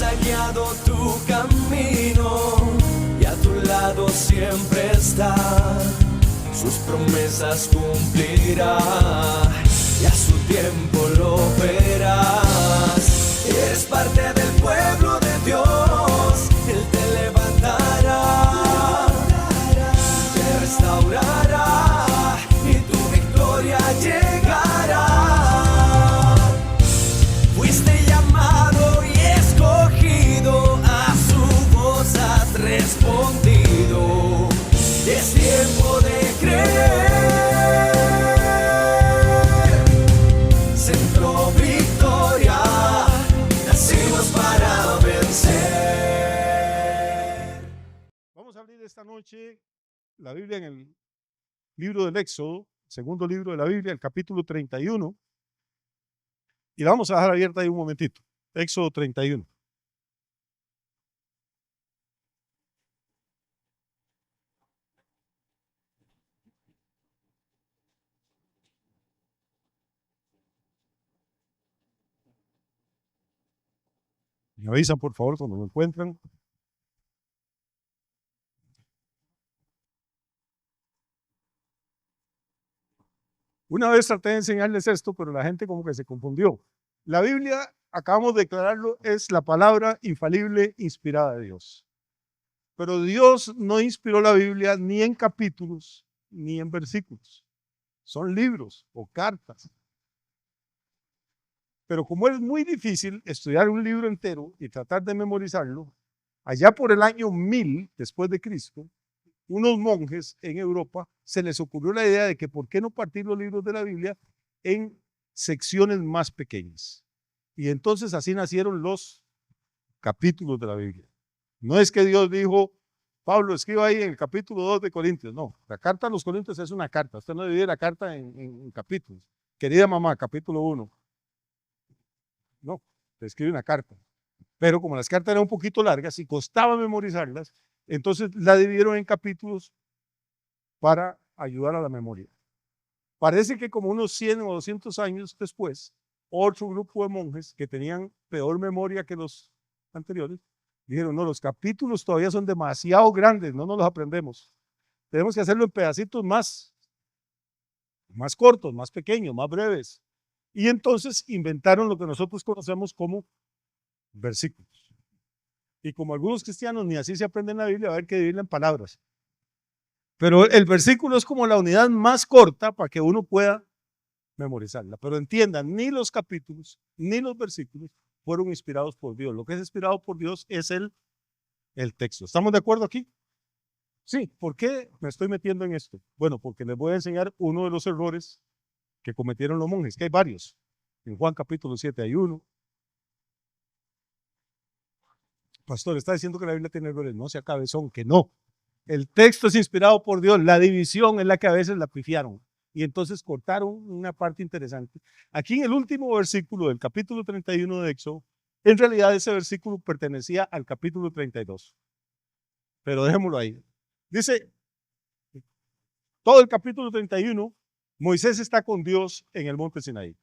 ha guiado tu camino y a tu lado siempre está. Sus promesas cumplirá y a su tiempo lo verás. Eres parte del pueblo de Dios, Él te levantará, te restaurará y tu victoria llegará. Fuiste llamado y escogido, a su voz has respondido. Es tiempo de creer. Centro Victoria, nacimos para vencer. Vamos a abrir esta noche la Biblia en el libro del Éxodo, segundo libro de la Biblia, el capítulo 31. Y la vamos a dejar abierta ahí un momentito. Éxodo 31. Me avisan, por favor, cuando lo encuentran. Una vez traté de enseñarles esto, pero la gente como que se confundió. La Biblia, acabamos de declararlo, es la palabra infalible inspirada de Dios. Pero Dios no inspiró la Biblia ni en capítulos ni en versículos. Son libros o cartas. Pero como es muy difícil estudiar un libro entero y tratar de memorizarlo, allá por el año 1000 después de Cristo, unos monjes en Europa se les ocurrió la idea de que por qué no partir los libros de la Biblia en secciones más pequeñas. Y entonces así nacieron los capítulos de la Biblia. No es que Dios dijo, Pablo, escriba ahí en el capítulo 2 de Corintios. No, la carta a los Corintios es una carta. Usted no divide la carta en capítulos. Querida mamá, capítulo 1. No, te escribe una carta. Pero como las cartas eran un poquito largas y costaba memorizarlas, entonces la dividieron en capítulos para ayudar a la memoria. Parece que como unos 100 o 200 años después, otro grupo de monjes que tenían peor memoria que los anteriores, dijeron, no, los capítulos todavía son demasiado grandes, no nos los aprendemos. Tenemos que hacerlo en pedacitos más cortos, más pequeños, más breves. Y entonces inventaron lo que nosotros conocemos como versículos. Y como algunos cristianos ni así se aprenden la Biblia, va a haber que dividirla en palabras. Pero el versículo es como la unidad más corta para que uno pueda memorizarla. Pero entiendan, ni los capítulos ni los versículos fueron inspirados por Dios. Lo que es inspirado por Dios es el texto. ¿Estamos de acuerdo aquí? Sí. ¿Por qué me estoy metiendo en esto? Bueno, porque les voy a enseñar uno de los errores que cometieron los monjes, que hay varios. En Juan capítulo 7 hay uno. Pastor, está diciendo que la Biblia tiene errores. No sea cabezón, que no. El texto es inspirado por Dios. La división es la que a veces la pifiaron. Y entonces cortaron una parte interesante. Aquí en el último versículo del capítulo 31 de Éxodo, en realidad ese versículo pertenecía al capítulo 32. Pero dejémoslo ahí. Dice, todo el capítulo 31, Moisés está con Dios en el monte Sinaí.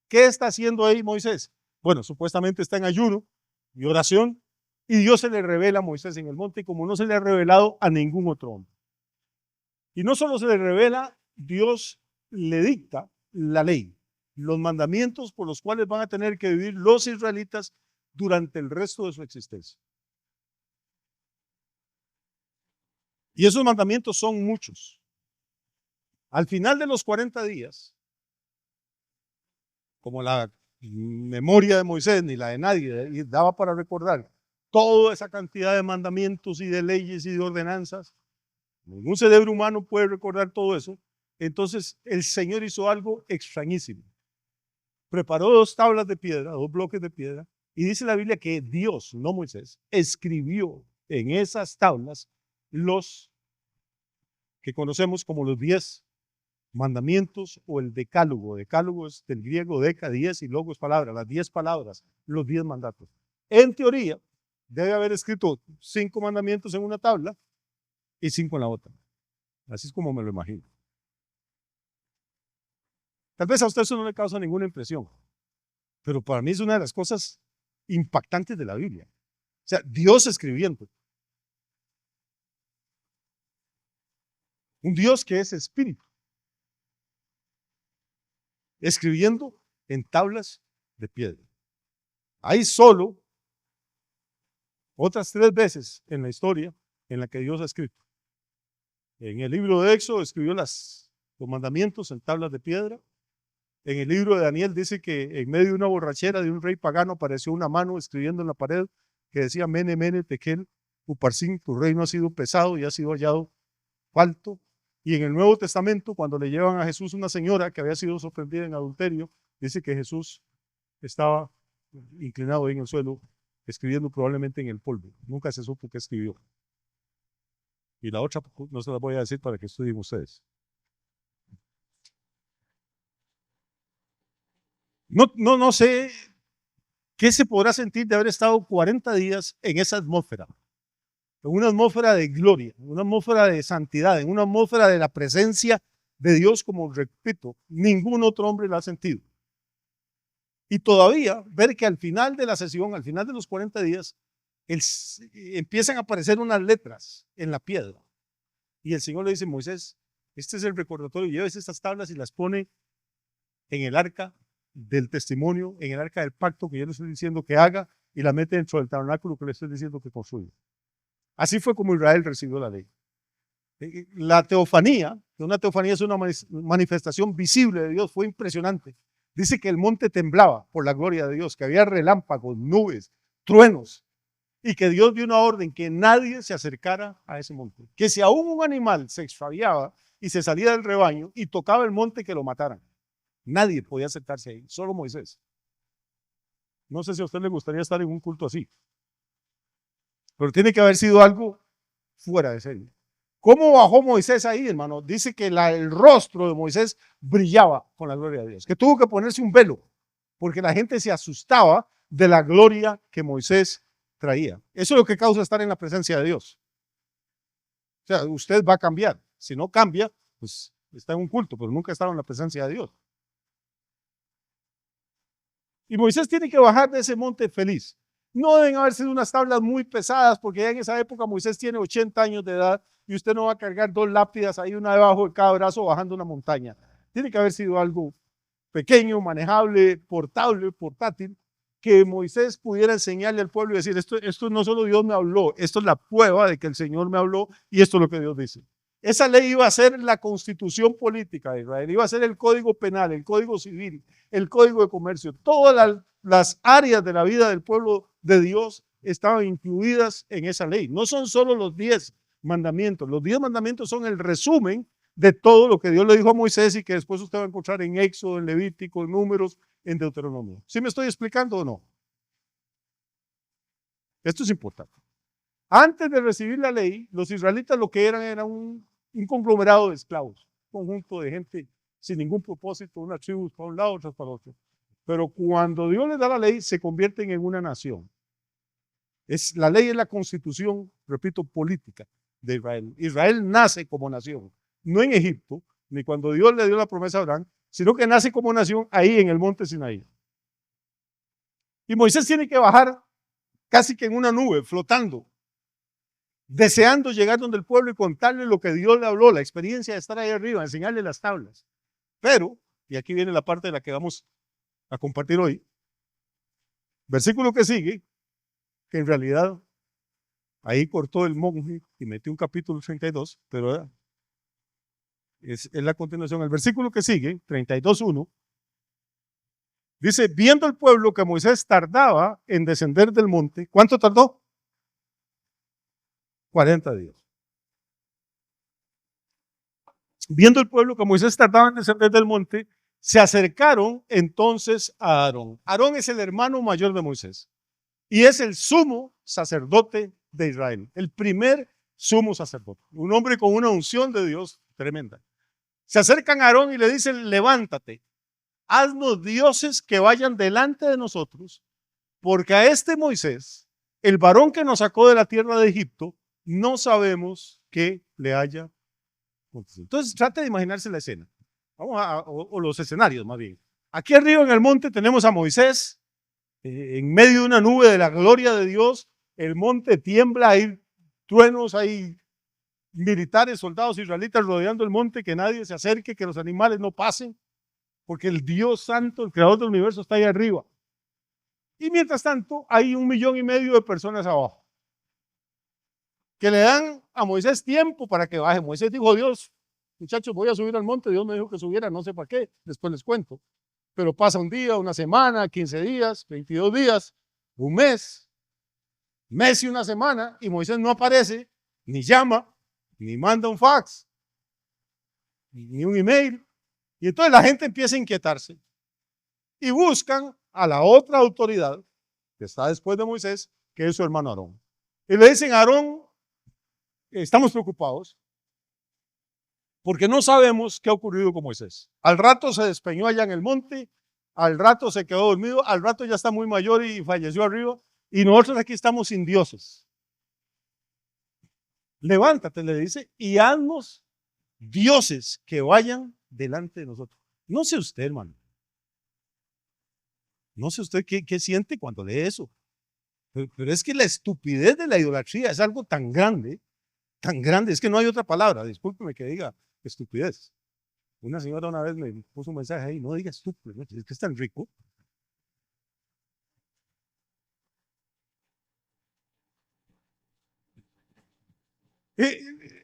¿Qué está haciendo ahí Moisés? Bueno, supuestamente está en ayuno y oración, y Dios se le revela a Moisés en el monte como no se le ha revelado a ningún otro hombre. Y no solo se le revela, Dios le dicta la ley, los mandamientos por los cuales van a tener que vivir los israelitas durante el resto de su existencia. Y esos mandamientos son muchos. Al final de los 40 días, como la memoria de Moisés ni la de nadie daba para recordar toda esa cantidad de mandamientos y de leyes y de ordenanzas, ningún cerebro humano puede recordar todo eso. Entonces el Señor hizo algo extrañísimo. Preparó 2 tablas de piedra, 2 bloques de piedra, y dice la Biblia que Dios, no Moisés, escribió en esas tablas los que conocemos como los 10 mandamientos o el decálogo. Decálogo es del griego deca, 10, y logos palabra, las 10 palabras, los 10 mandatos. En teoría, debe haber escrito 5 mandamientos en una tabla y 5 en la otra. Así es como me lo imagino. Tal vez a usted eso no le causa ninguna impresión, pero para mí es una de las cosas impactantes de la Biblia. sea, Dios escribiendo. Un Dios que es espíritu. Escribiendo en tablas de piedra. Hay solo otras 3 veces en la historia en la que Dios ha escrito. En el libro de Éxodo escribió los mandamientos en tablas de piedra. En el libro de Daniel dice que en medio de una borrachera de un rey pagano apareció una mano escribiendo en la pared que decía: Mene, Mene, Tekel, Uparsin, tu reino ha sido pesado y ha sido hallado falto. Y en el Nuevo Testamento, cuando le llevan a Jesús una señora que había sido sorprendida en adulterio, dice que Jesús estaba inclinado ahí en el suelo, escribiendo probablemente en el polvo. Nunca se supo qué escribió. Y la otra no se la voy a decir para que estudien ustedes. No sé qué se podrá sentir de haber estado 40 días en esa atmósfera. En una atmósfera de gloria, en una atmósfera de santidad, en una atmósfera de la presencia de Dios, como repito, ningún otro hombre la ha sentido. Y todavía ver que al final de la sesión, al final de los 40 días, empiezan a aparecer unas letras en la piedra. Y el Señor le dice: Moisés, este es el recordatorio, lleves estas tablas y las pone en el arca del testimonio, en el arca del pacto que yo le estoy diciendo que haga, y la mete dentro del tabernáculo que le estoy diciendo que construya. Así fue como Israel recibió la ley. La teofanía, una teofanía es una manifestación visible de Dios, fue impresionante. Dice que el monte temblaba por la gloria de Dios, que había relámpagos, nubes, truenos, y que Dios dio una orden que nadie se acercara a ese monte. Que si aún un animal se extraviaba y se salía del rebaño y tocaba el monte, que lo mataran. Nadie podía acercarse ahí, solo Moisés. No sé si a usted le gustaría estar en un culto así, pero tiene que haber sido algo fuera de serie. ¿Cómo bajó Moisés ahí, hermano? Dice que el rostro de Moisés brillaba con la gloria de Dios, que tuvo que ponerse un velo, porque la gente se asustaba de la gloria que Moisés traía. Eso es lo que causa estar en la presencia de Dios. O sea, usted va a cambiar. Si no cambia, pues está en un culto, pero nunca ha estado en la presencia de Dios. Y Moisés tiene que bajar de ese monte feliz. No deben haber sido unas tablas muy pesadas, porque ya en esa época Moisés tiene 80 años de edad y usted no va a cargar 2 lápidas ahí, una debajo de cada brazo, bajando una montaña. Tiene que haber sido algo pequeño, manejable, portable, portátil, que Moisés pudiera enseñarle al pueblo y decir: esto no solo Dios me habló, esto es la prueba de que el Señor me habló y esto es lo que Dios dice. Esa ley iba a ser la constitución política de Israel, iba a ser el código penal, el código civil, el código de comercio. Todas las áreas de la vida del pueblo de Dios estaban incluidas en esa ley. No son solo los 10 mandamientos. Los 10 mandamientos son el resumen de todo lo que Dios le dijo a Moisés y que después usted va a encontrar en Éxodo, en Levítico, en Números, en Deuteronomio. ¿Sí me estoy explicando o no? Esto es importante. Antes de recibir la ley, los israelitas lo que eran era un conglomerado de esclavos, un conjunto de gente sin ningún propósito, unas tribus para un lado, otras para otro. Pero cuando Dios les da la ley, se convierten en una nación. La ley es la constitución, repito, política de Israel. Israel nace como nación, no en Egipto, ni cuando Dios le dio la promesa a Abraham, sino que nace como nación ahí en el monte Sinaí. Y Moisés tiene que bajar casi que en una nube, flotando, deseando llegar donde el pueblo y contarle lo que Dios le habló, la experiencia de estar ahí arriba, enseñarle las tablas. Pero, y aquí viene la parte de la que vamos a compartir hoy, versículo que sigue, que en realidad ahí cortó el monje y metió un capítulo 32, pero es la continuación. El versículo que sigue, 32:1, dice: viendo el pueblo que Moisés tardaba en descender del monte, ¿cuánto tardó? 40 días. Viendo el pueblo que Moisés tardaba en descender del monte, se acercaron entonces a Aarón. Aarón es el hermano mayor de Moisés y es el sumo sacerdote de Israel, el primer sumo sacerdote, un hombre con una unción de Dios tremenda. Se acercan a Aarón y le dicen: levántate, haznos dioses que vayan delante de nosotros, porque a este Moisés, el varón que nos sacó de la tierra de Egipto, no sabemos qué le haya acontecido. Entonces trate de imaginarse la escena, o los escenarios más bien. Aquí arriba en el monte tenemos a Moisés, en medio de una nube de la gloria de Dios, el monte tiembla, hay truenos, hay militares, soldados israelitas rodeando el monte, que nadie se acerque, que los animales no pasen, porque el Dios Santo, el creador del universo, está ahí arriba. Y mientras tanto, hay 1,5 millones de personas abajo, que le dan a Moisés tiempo para que baje. Moisés dijo: Dios, muchachos, voy a subir al monte. Dios me dijo que subiera, no sé para qué, después les cuento. Pero pasa un día, una semana, 15 días, 22 días, un mes y una semana, y Moisés no aparece, ni llama, ni manda un fax, ni un email. Y entonces la gente empieza a inquietarse y buscan a la otra autoridad que está después de Moisés, que es su hermano Aarón. Y le dicen: Aarón, estamos preocupados porque no sabemos qué ha ocurrido con Moisés. Al rato se despeñó allá en el monte, al rato se quedó dormido, al rato ya está muy mayor y falleció arriba, y nosotros aquí estamos sin dioses. Levántate, le dice, y haznos dioses que vayan delante de nosotros. No sé usted, hermano. No sé usted qué siente cuando lee eso. Pero es que la estupidez de la idolatría es algo tan grande, es que no hay otra palabra. Discúlpeme que diga estupidez. Una señora una vez me puso un mensaje ahí: no diga estúpido, ¿no? Es que es tan rico.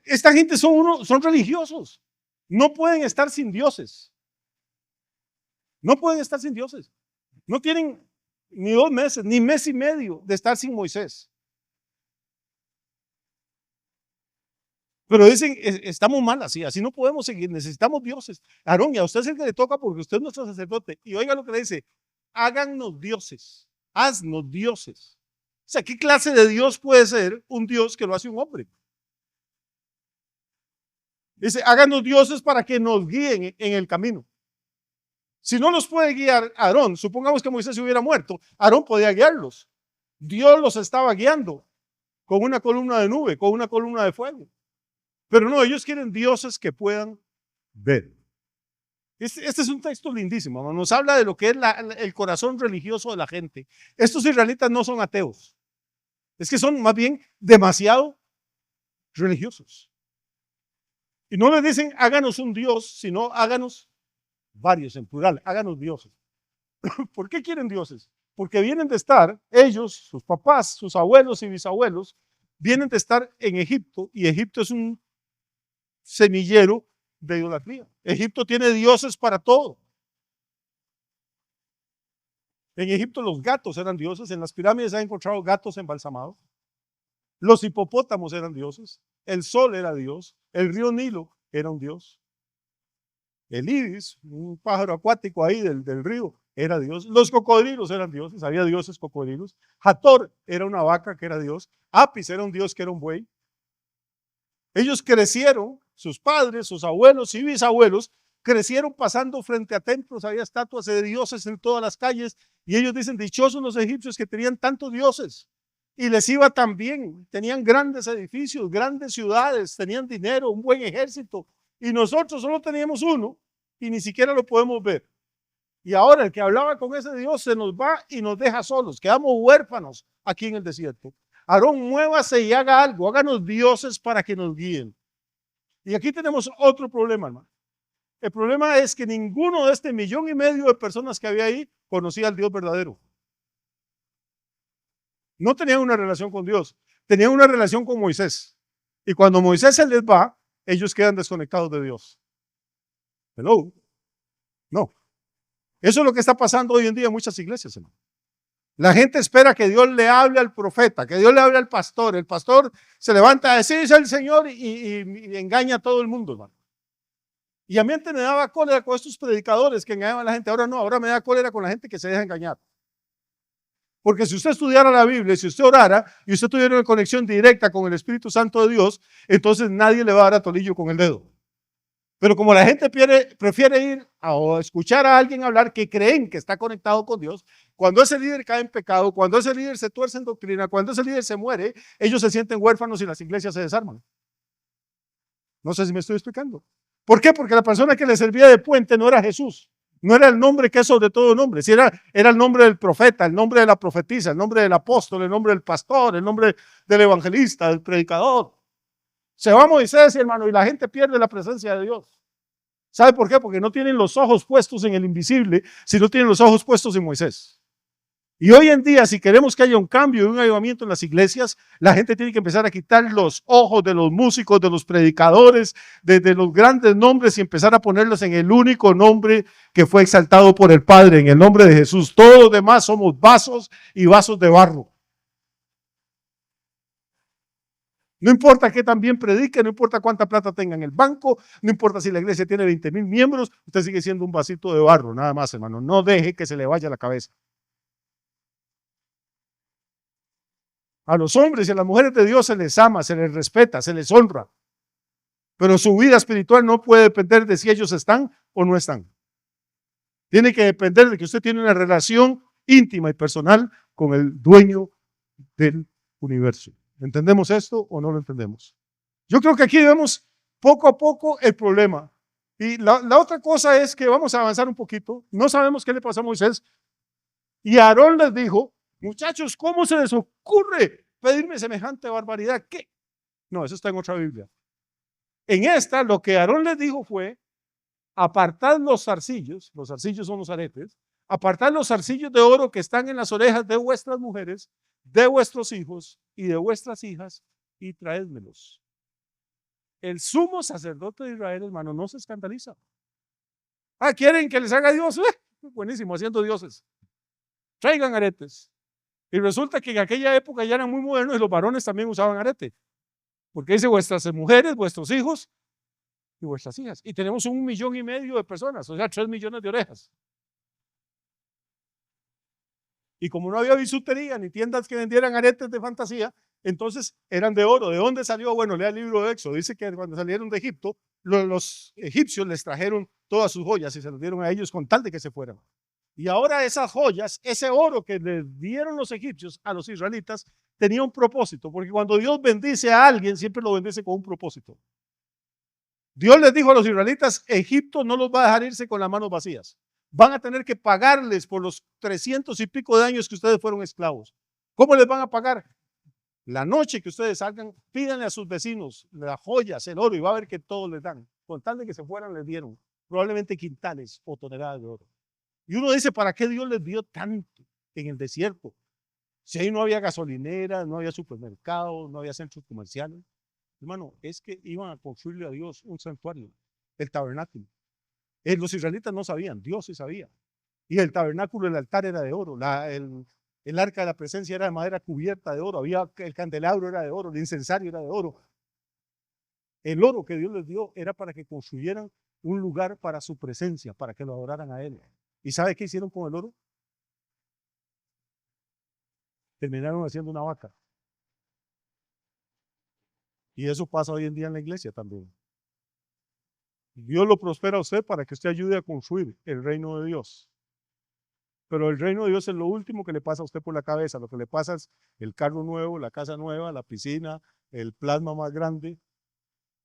Esta gente son religiosos. No pueden estar sin dioses. No pueden estar sin dioses. No tienen ni 2 meses, ni mes y medio de estar sin Moisés. Pero dicen: estamos mal así no podemos seguir, necesitamos dioses. Aarón, y a usted es el que le toca porque usted es nuestro sacerdote. Y oiga lo que le dice: hágannos dioses, haznos dioses. O sea, ¿qué clase de Dios puede ser un Dios que lo hace un hombre? Dice: háganos dioses para que nos guíen en el camino. Si no los puede guiar Aarón, supongamos que Moisés se hubiera muerto, Aarón podía guiarlos. Dios los estaba guiando con una columna de nube, con una columna de fuego. Pero no, ellos quieren dioses que puedan ver. Este es un texto lindísimo, nos habla de lo que es el corazón religioso de la gente. Estos israelitas no son ateos, es que son más bien demasiado religiosos. Y no les dicen: háganos un Dios, sino háganos varios, en plural, háganos dioses. ¿Por qué quieren dioses? Porque vienen de estar, ellos, sus papás, sus abuelos y bisabuelos, vienen de estar en Egipto, y Egipto es un semillero de idolatría. Egipto tiene dioses para todo. En Egipto los gatos eran dioses, en las pirámides se han encontrado gatos embalsamados. Los hipopótamos eran dioses, el sol era Dios, el río Nilo era un dios. El ibis, un pájaro acuático ahí del río, era Dios. Los cocodrilos eran dioses, había dioses cocodrilos. Hathor era una vaca que era Dios. Apis era un dios que era un buey. Ellos crecieron, sus padres, sus abuelos y bisabuelos, crecieron pasando frente a templos, había estatuas de dioses en todas las calles, y ellos dicen: dichosos los egipcios que tenían tantos dioses, y les iba tan bien, tenían grandes edificios, grandes ciudades, tenían dinero, un buen ejército, y nosotros solo teníamos uno, y ni siquiera lo podemos ver. Y ahora el que hablaba con ese Dios se nos va y nos deja solos, quedamos huérfanos aquí en el desierto. Aarón, muévase y haga algo, háganos dioses para que nos guíen. Y aquí tenemos otro problema, hermano. El problema es que ninguno de este 1,5 millones de personas que había ahí conocía al Dios verdadero. No tenían una relación con Dios, tenían una relación con Moisés. Y cuando Moisés se les va, ellos quedan desconectados de Dios. Hello. No. Eso es lo que está pasando hoy en día en muchas iglesias, hermano. La gente espera que Dios le hable al profeta, que Dios le hable al pastor. El pastor se levanta a decir: es el Señor, y engaña a todo el mundo, hermano. Y a mí antes me daba cólera con estos predicadores que engañaban a la gente. Ahora no, ahora me da cólera con la gente que se deja engañar. Porque si usted estudiara la Biblia, si usted orara y usted tuviera una conexión directa con el Espíritu Santo de Dios, entonces nadie le va a dar atolillo con el dedo. Pero como la gente prefiere ir a escuchar a alguien hablar que creen que está conectado con Dios, cuando ese líder cae en pecado, cuando ese líder se tuerce en doctrina, cuando ese líder se muere, ellos se sienten huérfanos y las iglesias se desarman. No sé si me estoy explicando. ¿Por qué? Porque la persona que le servía de puente no era Jesús, No era el nombre que es sobre todo nombre, si era el nombre del profeta, el nombre de la profetisa, el nombre del apóstol, el nombre del pastor, el nombre del evangelista, del predicador. Se va Moisés, hermano, y la gente pierde la presencia de Dios. ¿Sabe por qué? Porque no tienen los ojos puestos en el invisible, sino tienen los ojos puestos en Moisés. Y hoy en día, si queremos que haya un cambio y un avivamiento en las iglesias, la gente tiene que empezar a quitar los ojos de los músicos, de los predicadores, de los grandes nombres y empezar a ponerlos en el único nombre que fue exaltado por el Padre, en el nombre de Jesús. Todos los demás somos vasos y vasos de barro. No importa qué tan bien predique, no importa cuánta plata tenga en el banco, no importa si la iglesia tiene 20,000 miembros, usted sigue siendo un vasito de barro, nada más, hermano. No deje que se le vaya la cabeza. A los hombres y a las mujeres de Dios se les ama, se les respeta, se les honra. Pero su vida espiritual no puede depender de si ellos están o no están. Tiene que depender de que usted tiene una relación íntima y personal con el dueño del universo. ¿Entendemos esto o no lo entendemos? Yo creo que aquí vemos poco a poco el problema. Y la otra cosa es que vamos a avanzar un poquito. No sabemos qué le pasó a Moisés. Y Aarón les dijo, muchachos, ¿cómo se les ocurre pedirme semejante barbaridad? ¿Qué? No, eso está en otra Biblia. En esta, lo que Aarón les dijo fue, apartad los zarcillos son los aretes, apartad los zarcillos de oro que están en las orejas de vuestras mujeres, de vuestros hijos y de vuestras hijas, y traédmelos. El sumo sacerdote de Israel, hermano, no se escandaliza. Ah, ¿quieren que les haga Dios? Buenísimo, haciendo dioses. Traigan aretes. Y resulta que en aquella época ya eran muy modernos y los varones también usaban arete. Porque dice vuestras mujeres, vuestros hijos y vuestras hijas. Y tenemos 1,5 millones de personas, o sea, 3 millones de orejas. Y como no había bisutería ni tiendas que vendieran aretes de fantasía, entonces eran de oro. ¿De dónde salió? Bueno, lea el libro de Éxodo. Dice que cuando salieron de Egipto, los egipcios les trajeron todas sus joyas y se las dieron a ellos con tal de que se fueran. Y ahora esas joyas, ese oro que le dieron los egipcios a los israelitas, tenía un propósito, porque cuando Dios bendice a alguien, siempre lo bendice con un propósito. Dios les dijo a los israelitas, Egipto no los va a dejar irse con las manos vacías. Van a tener que pagarles por los 300 y pico de años que ustedes fueron esclavos. ¿Cómo les van a pagar? La noche que ustedes salgan, pídanle a sus vecinos las joyas, el oro, y va a ver que todos les dan. Con tal de que se fueran, les dieron probablemente quintales o toneladas de oro. Y uno dice, ¿para qué Dios les dio tanto en el desierto? Si ahí no había gasolineras, no había supermercados, no había centros comerciales. Hermano, es que iban a construirle a Dios un santuario, el tabernáculo. Los israelitas no sabían, Dios sí sabía. Y el tabernáculo, el altar era de oro, el arca de la presencia era de madera cubierta de oro, el candelabro era de oro, el incensario era de oro. El oro que Dios les dio era para que construyeran un lugar para su presencia, para que lo adoraran a Él. ¿Y sabe qué hicieron con el oro? Terminaron haciendo una vaca. Y eso pasa hoy en día en la iglesia también. Dios lo prospera a usted para que usted ayude a construir el reino de Dios. Pero el reino de Dios es lo último que le pasa a usted por la cabeza. Lo que le pasa es el carro nuevo, la casa nueva, la piscina, el plasma más grande.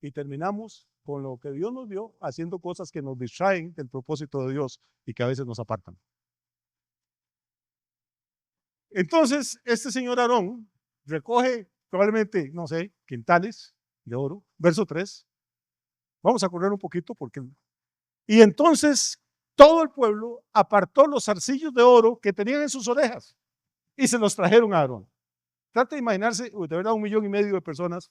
Y terminamos con lo que Dios nos dio, haciendo cosas que nos distraen del propósito de Dios y que a veces nos apartan. Entonces, este señor Aarón recoge probablemente, no sé, quintales de oro. Verso 3. Vamos a correr un poquito porque... Y entonces todo el pueblo apartó los zarcillos de oro que tenían en sus orejas y se los trajeron a Aarón. Trata de imaginarse, de verdad, 1,5 millones de personas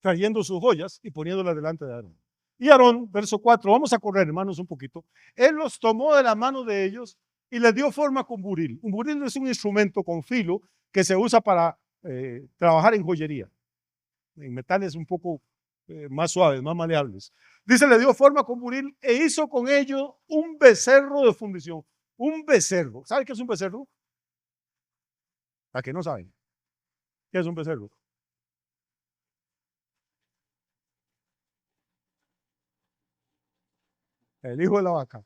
trayendo sus joyas y poniéndolas delante de Aarón. Y Aarón, verso 4, vamos a correr, hermanos, un poquito. Él los tomó de la mano de ellos y les dio forma con buril. Un buril es un instrumento con filo que se usa para trabajar en joyería, en metales un poco más suaves, más maleables. Dice, le dio forma con buril e hizo con ello un becerro de fundición. Un becerro. ¿Sabe qué es un becerro? ¿A qué no saben? ¿Qué es un becerro? El hijo de la vaca.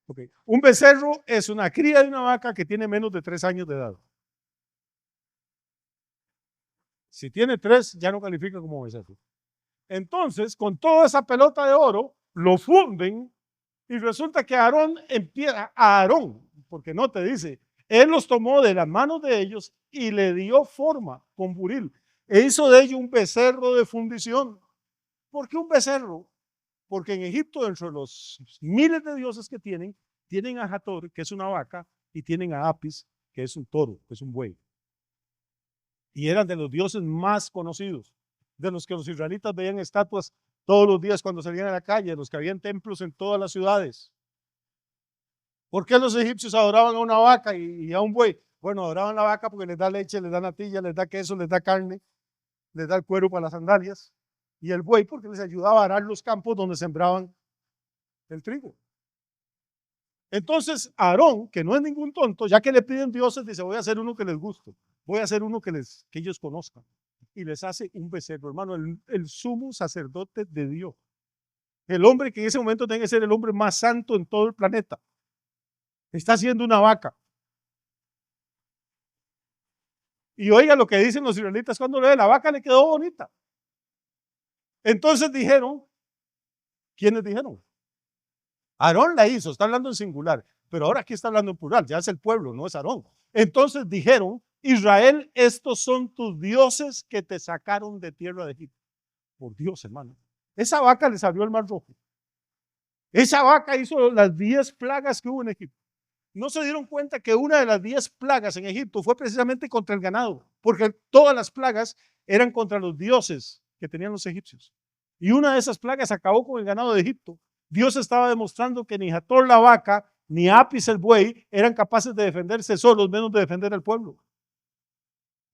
Okay. Un becerro es una cría de una vaca que tiene menos de 3 años de edad. Si tiene 3, ya no califica como becerro. Entonces, con toda esa pelota de oro, lo funden y resulta que Aarón, porque no te dice, él los tomó de las manos de ellos y le dio forma con buril. E hizo de ellos un becerro de fundición. ¿Por qué un becerro? Porque en Egipto, dentro de los miles de dioses que tienen a Hathor, que es una vaca, y tienen a Apis, que es un toro, que es un buey. Y eran de los dioses más conocidos, de los que los israelitas veían estatuas todos los días cuando salían a la calle, de los que habían templos en todas las ciudades. ¿Por qué los egipcios adoraban a una vaca y a un buey? Bueno, adoraban a la vaca porque les da leche, les da natilla, les da queso, les da carne, les da el cuero para las sandalias. Y el buey porque les ayudaba a arar los campos donde sembraban el trigo. Entonces Aarón, que no es ningún tonto, ya que le piden dioses, dice, voy a hacer uno que les guste, voy a hacer uno que ellos conozcan. Y les hace un becerro, hermano, el sumo sacerdote de Dios. El hombre que en ese momento tiene que ser el hombre más santo en todo el planeta. Está haciendo una vaca. Y oiga lo que dicen los israelitas cuando le ve, la vaca le quedó bonita. Entonces dijeron, ¿quiénes dijeron? Aarón la hizo, está hablando en singular, pero ahora aquí está hablando en plural, ya es el pueblo, no es Aarón. Entonces dijeron, Israel, estos son tus dioses que te sacaron de tierra de Egipto. Por Dios, hermano. Esa vaca les abrió el mar rojo. Esa vaca hizo las 10 plagas que hubo en Egipto. No se dieron cuenta que una de las 10 plagas en Egipto fue precisamente contra el ganado, porque todas las plagas eran contra los dioses que tenían los egipcios. Y una de esas plagas acabó con el ganado de Egipto. Dios estaba demostrando que ni Hathor la vaca, ni Apis el buey eran capaces de defenderse solos, menos de defender al pueblo.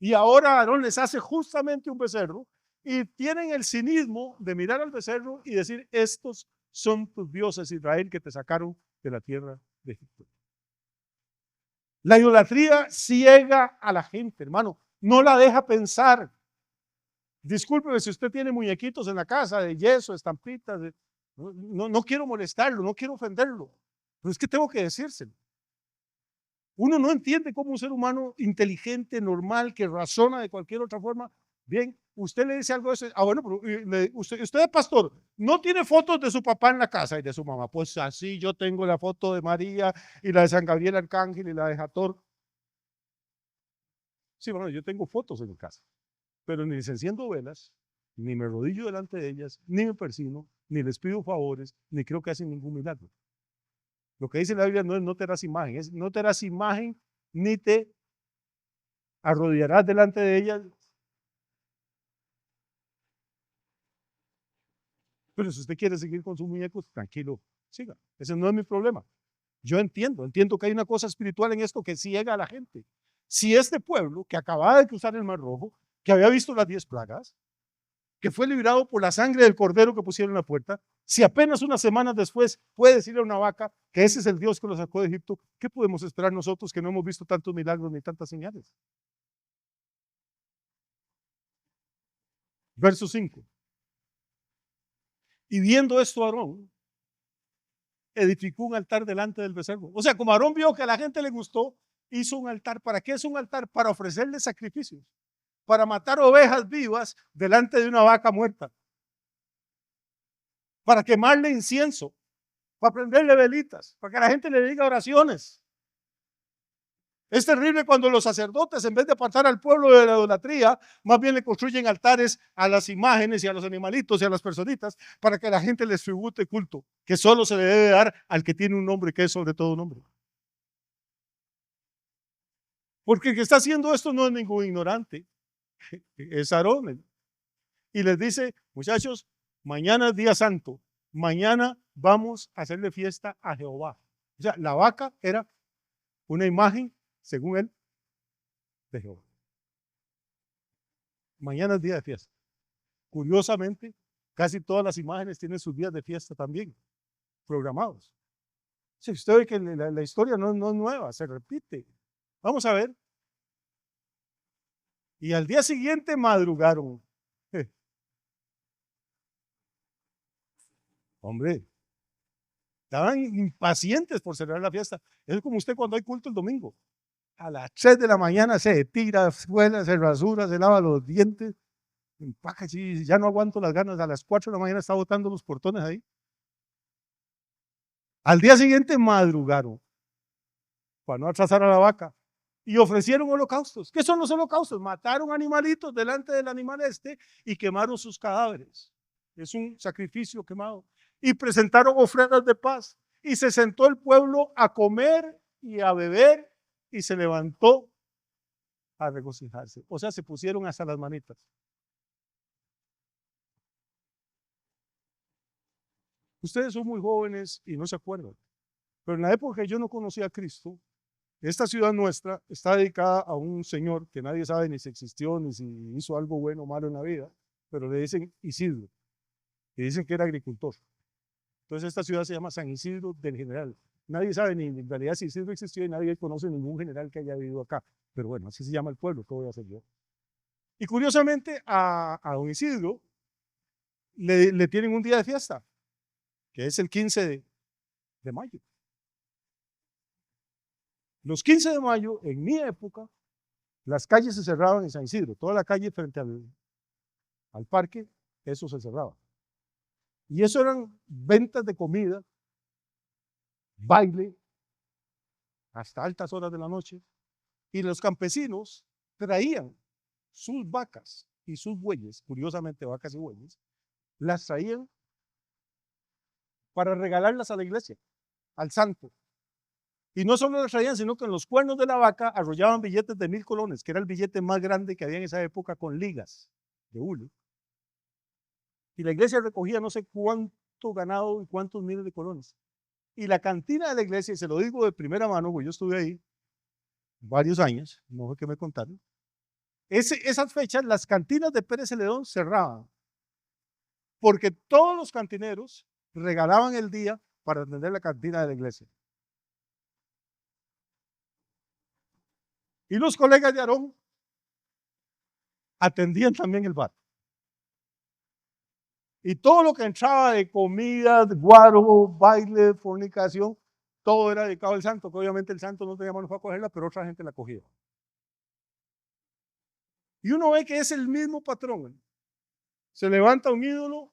Y ahora Aarón les hace justamente un becerro y tienen el cinismo de mirar al becerro y decir, estos son tus dioses, Israel, que te sacaron de la tierra de Egipto. La idolatría ciega a la gente, hermano, no la deja pensar. Discúlpeme si usted tiene muñequitos en la casa de yeso, estampitas, no quiero molestarlo, no quiero ofenderlo, pero es que tengo que decírselo. Uno no entiende cómo un ser humano inteligente, normal, que razona de cualquier otra forma. Bien, usted le dice algo de eso. Bueno, pero usted es pastor, no tiene fotos de su papá en la casa y de su mamá. Pues así yo tengo la foto de María y la de San Gabriel Arcángel y la de Hathor. Sí, bueno, yo tengo fotos en mi casa, pero ni les enciendo velas, ni me rodillo delante de ellas, ni me persino, ni les pido favores, ni creo que hacen ningún milagro. Lo que dice la Biblia no es no te harás imagen, es no te harás imagen ni te arrodillarás delante de ellas. Pero si usted quiere seguir con sus muñecos, tranquilo, siga. Ese no es mi problema. Yo entiendo que hay una cosa espiritual en esto que ciega a la gente. Si este pueblo que acababa de cruzar el Mar Rojo, que había visto las 10 plagas, que fue librado por la sangre del cordero que pusieron en la puerta, si apenas unas semanas después puede decirle a una vaca que ese es el Dios que lo sacó de Egipto, ¿qué podemos esperar nosotros que no hemos visto tantos milagros ni tantas señales? Verso 5. Y viendo esto Aarón, edificó un altar delante del becerro. O sea, como Aarón vio que a la gente le gustó, hizo un altar. ¿Para qué es un altar? Para ofrecerle sacrificios, para matar ovejas vivas delante de una vaca muerta, para quemarle incienso, para prenderle velitas, para que la gente le diga oraciones. Es terrible cuando los sacerdotes, en vez de apartar al pueblo de la idolatría, más bien le construyen altares a las imágenes y a los animalitos y a las personitas para que la gente les tribute culto, que solo se le debe dar al que tiene un nombre que es sobre todo nombre. Porque el que está haciendo esto no es ningún ignorante, es Aarón. Y les dice, muchachos, mañana es día santo, mañana vamos a hacerle fiesta a Jehová. O sea, la vaca era una imagen, según él, de Jehová. Mañana es día de fiesta. Curiosamente, casi todas las imágenes tienen sus días de fiesta también, programados. Si usted ve que la historia no es nueva, se repite. Vamos a ver. Y al día siguiente madrugaron. Hombre, estaban impacientes por celebrar la fiesta. Es como usted cuando hay culto el domingo. A las 3 de la mañana se tira, se rasura, se lava los dientes. Empaca, ya no aguanto las ganas. A las 4 de la mañana está botando los portones ahí. Al día siguiente madrugaron para no atrasar a la vaca y ofrecieron holocaustos. ¿Qué son los holocaustos? Mataron animalitos delante del animal y quemaron sus cadáveres. Es un sacrificio quemado. Y presentaron ofrendas de paz. Y se sentó el pueblo a comer y a beber y se levantó a regocijarse. O sea, se pusieron hasta las manitas. Ustedes son muy jóvenes y no se acuerdan. Pero en la época que yo no conocía a Cristo, esta ciudad nuestra está dedicada a un señor que nadie sabe ni si existió, ni si hizo algo bueno o malo en la vida, pero le dicen Isidro, y dicen que era agricultor. Entonces esta ciudad se llama San Isidro del General. Nadie sabe ni en realidad si Isidro existió y nadie conoce ningún general que haya vivido acá. Pero bueno, así se llama el pueblo, ¿qué voy a hacer yo? Y curiosamente a don Isidro le tienen un día de fiesta, que es el 15 de mayo. Los 15 de mayo, en mi época, las calles se cerraban en San Isidro. Toda la calle frente al parque, eso se cerraba. Y eso eran ventas de comida, baile, hasta altas horas de la noche. Y los campesinos traían sus vacas y sus bueyes, curiosamente vacas y bueyes, las traían para regalarlas a la iglesia, al santo. Y no solo las traían, sino que en los cuernos de la vaca arrollaban billetes de 1000 colones, que era el billete más grande que había en esa época con ligas de hule. Y la iglesia recogía no sé cuánto ganado y cuántos miles de colones. Y la cantina de la iglesia, y se lo digo de primera mano, porque yo estuve ahí varios años, no fue que me contaron, esas fechas las cantinas de Pérez Celedón cerraban, porque todos los cantineros regalaban el día para atender la cantina de la iglesia. Y los colegas de Aarón atendían también el bar. Y todo lo que entraba de comida, de guaro, baile, fornicación, todo era dedicado al santo, que obviamente el santo no tenía manos para cogerla, pero otra gente la cogía. Y uno ve que es el mismo patrón. Se levanta un ídolo,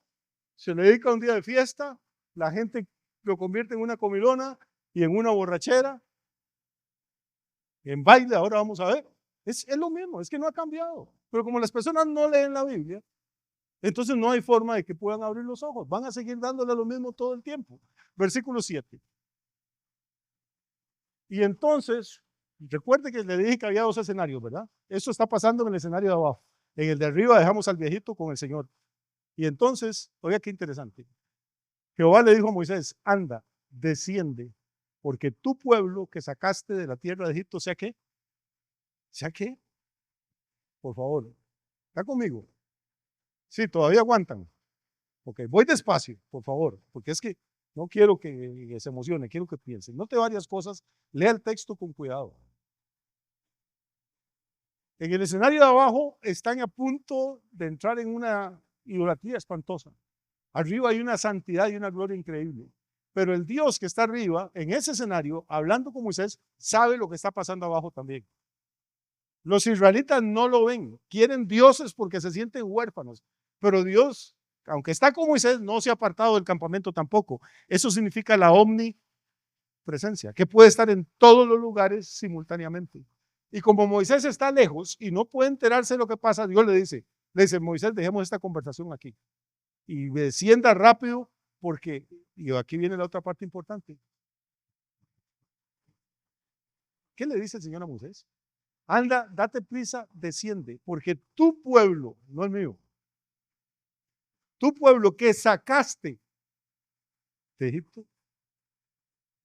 se le dedica un día de fiesta, la gente lo convierte en una comilona y en una borrachera, en baile, ahora vamos a ver. Es lo mismo, es que no ha cambiado. Pero como las personas no leen la Biblia, entonces no hay forma de que puedan abrir los ojos. Van a seguir dándole lo mismo todo el tiempo. Versículo 7. Y entonces, recuerde que le dije que había dos escenarios, ¿verdad? Eso está pasando en el escenario de abajo. En el de arriba dejamos al viejito con el Señor. Y entonces, oiga qué interesante. Jehová le dijo a Moisés, anda, desciende, porque tu pueblo que sacaste de la tierra de Egipto, ¿sea qué? ¿Sea qué? Por favor, ¿está conmigo? Sí, todavía aguantan. Ok, voy despacio, por favor, porque es que no quiero que se emocione, quiero que piensen. Note varias cosas, lea el texto con cuidado. En el escenario de abajo están a punto de entrar en una idolatría espantosa. Arriba hay una santidad y una gloria increíble. Pero el Dios que está arriba, en ese escenario, hablando con Moisés, sabe lo que está pasando abajo también. Los israelitas no lo ven, quieren dioses porque se sienten huérfanos. Pero Dios, aunque está con Moisés, no se ha apartado del campamento tampoco. Eso significa la omnipresencia, que puede estar en todos los lugares simultáneamente. Y como Moisés está lejos y no puede enterarse de lo que pasa, Dios le dice, Moisés, dejemos esta conversación aquí. Y descienda rápido porque, y aquí viene la otra parte importante. ¿Qué le dice el Señor a Moisés? Anda, date prisa, desciende, porque tu pueblo, no el mío, tu pueblo que sacaste de Egipto,